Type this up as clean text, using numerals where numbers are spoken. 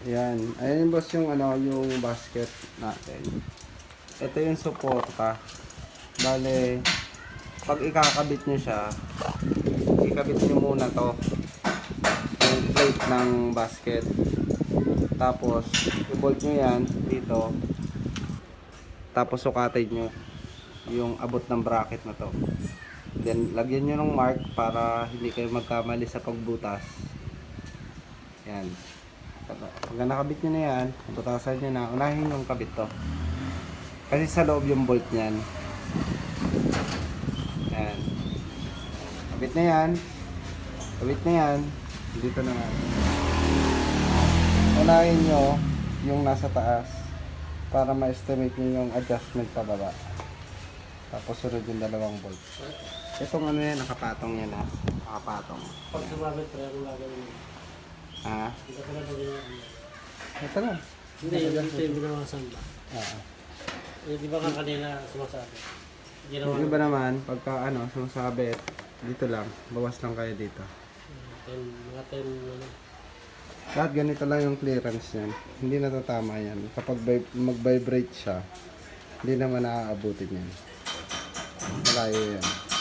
Yan. Ayan boss yung ano, yung basket natin. Ito yung suporta. Bale, pag ikakabit nyo siya, ikabit nyo muna to. Yung plate ng basket. Tapos, i-bolt nyo yan dito. Tapos sukatin nyo yung abot ng bracket na to. Then, lagyan nyo ng mark para hindi kayo magkamali sa pagbutas. Yan. Pag nakabit nyo na yan, butasan nyo na, unahin yung kabit to. Kasi sa loob yung bolt nyan. Yan. Kabit na yan. Kabit na yan. Dito na nga. Unahin nyo yung nasa taas para ma-estimate nyo yung adjustment pababa. Tapos sunod yung dalawang bolt. Itong ano yan, nakapatong yan ha. Nakapatong. Pag sumabit, pre, anong gagawin mo? Ha? Hindi ka pala gawin mo. Ito na. Hindi, ito yung binawasan ba? Oo. Eh, di ba nga kanina sumasabi? Ginawa Yung iba naman, pagka ano, sumasabit, dito lang. Bawas lang kayo dito. Mga 10, ano. Lahat ganito lang yung clearance niyan. Hindi natatama yan. Kapag mag-vibrate siya, hindi naman naaabutin yan. Malayo yan.